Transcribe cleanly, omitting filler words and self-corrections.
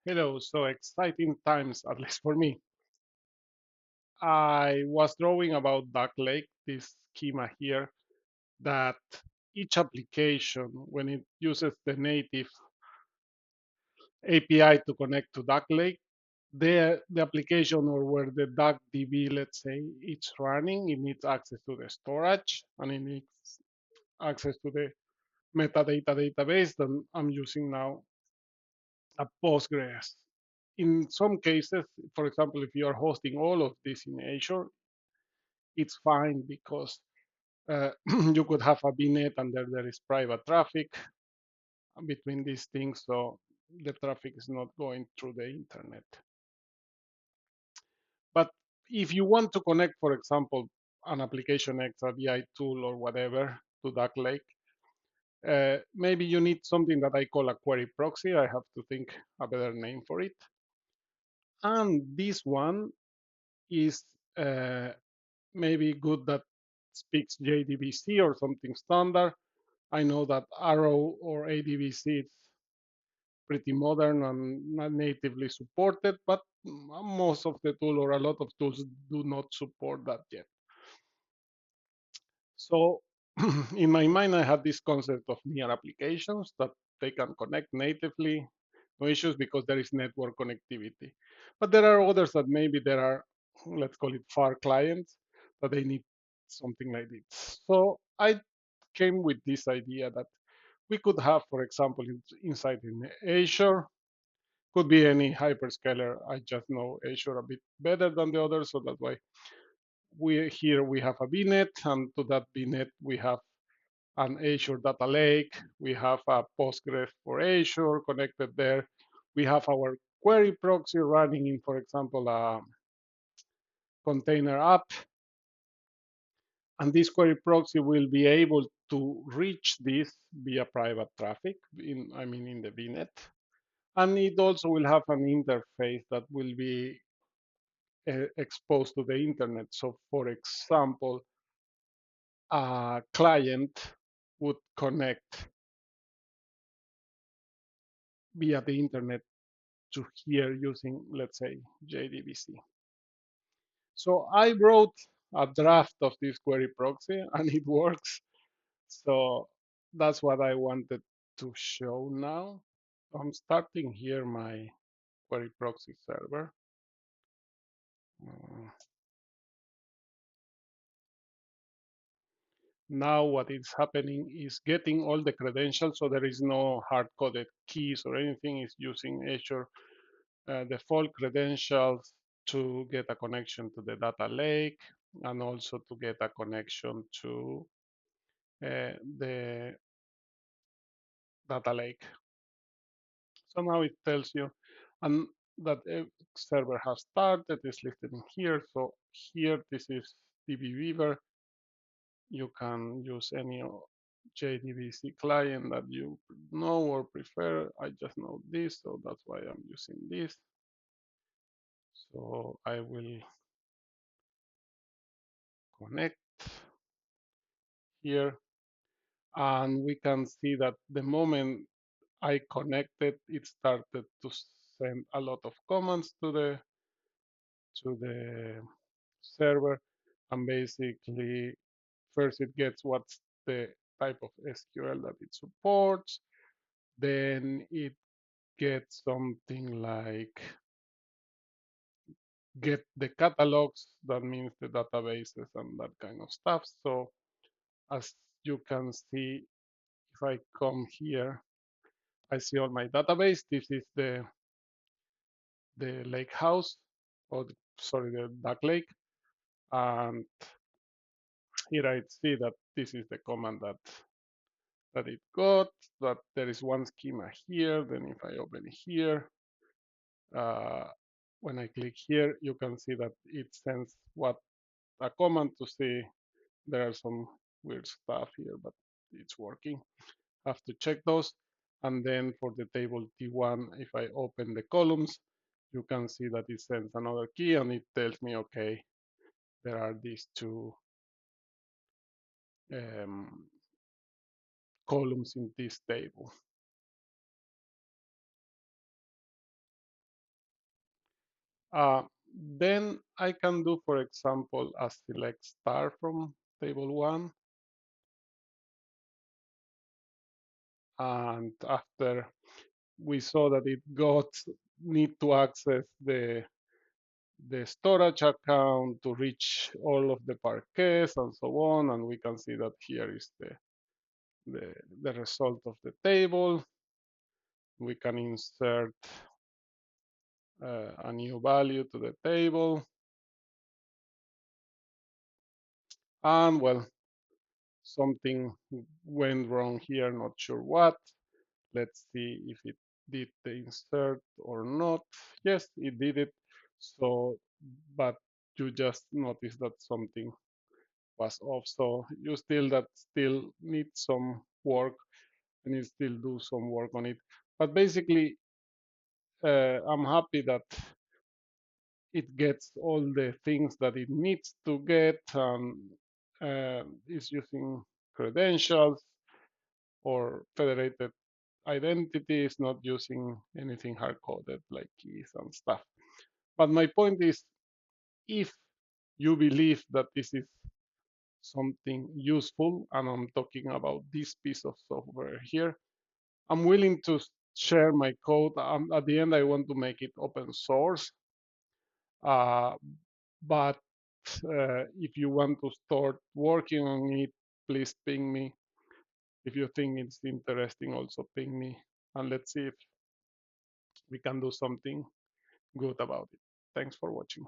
Hello, so exciting times, at least for me. I was drawing about Ducklake, this schema here, that each application, when it uses the native API to connect to Ducklake, the application or where the DuckDB, let's say, it's running, it needs access to the storage and it needs access to the metadata database that I'm using now, a Postgres. In some cases, for example, if you are hosting all of this in Azure, it's fine because you could have a VNet and there is private traffic between these things, so the traffic is not going through the internet. But if you want to connect, for example, an application X, a VI tool or whatever to Ducklake, maybe you need something that I call a query proxy. I have to think a better name for it. And this one is maybe good that speaks JDBC or something standard. I know that Arrow or ADBC is pretty modern and not natively supported, but most of the tool or a lot of tools do not support that yet. So in my mind, I had this concept of near applications that they can connect natively, no issues because there is network connectivity. But there are others that maybe there are, let's call it far clients, that they need something like this. So I came with this idea that we could have, for example, inside in Azure, could be any hyperscaler. I just know Azure a bit better than the others, so that's why we have a VNet, and to that VNet we have an Azure Data Lake. We have a Postgres for Azure connected there. We have our query proxy running in, for example, a container app. And this query proxy will be able to reach this via private traffic, in the VNet. And it also will have an interface that will be exposed to the internet. So, for example, a client would connect via the internet to here using, let's say, JDBC. So I wrote a draft of this query proxy and it works. So that's what I wanted to show now. I'm starting here my query proxy server. Uh, Now what is happening is getting all the credentials, so there is no hard-coded keys or anything. It's using Azure default credentials to get a connection to the data lake and also to get a connection to the data lake. So now it tells you and that a server has started, is listed in here. So here, this is dbbeaver. You can use any JDBC client that you know or prefer. I just know this, so that's why I'm using this. So I will connect here, and we can see that the moment I connected, it started to send a lot of commands to the server, and basically first it gets what's the type of SQL that it supports, then it gets something like get the catalogs, that means the databases and that kind of stuff. So as you can see, if I come here, I see all my database. This is the Lakehouse, or sorry, the Ducklake. And here I see that this is the command that it got, that there is one schema here. Then if I open here, uh, when I click here, you can see that it sends what a command to see. There are some weird stuff here, but it's working. Have to check those. And then for the table T1, if I open the columns, you can see that it sends another key and it tells me, okay, there are these two um, columns in this table. Uh, then I can do, for example, a select star from table one. And after we saw that it got need to access the storage account to reach all of the parquets and so on. And we can see that here is the, the result of the table. We can insert a new value to the table. And well, something went wrong here, not sure what. Let's see if it did the insert or not. Yes, it did it. So, but you just notice that something was off. So you still need some work and you still do some work on it. But basically, I'm happy that it gets all the things that it needs to get and is using credentials or federated identities, not using anything hard coded like keys and stuff. But my point is, if you believe that this is something useful, and I'm talking about this piece of software here, I'm willing to share my code. At the end, I want to make it open source. Uh, but if you want to start working on it, please ping me. If you think it's interesting, also ping me. And let's see if we can do something good about it. Thanks for watching.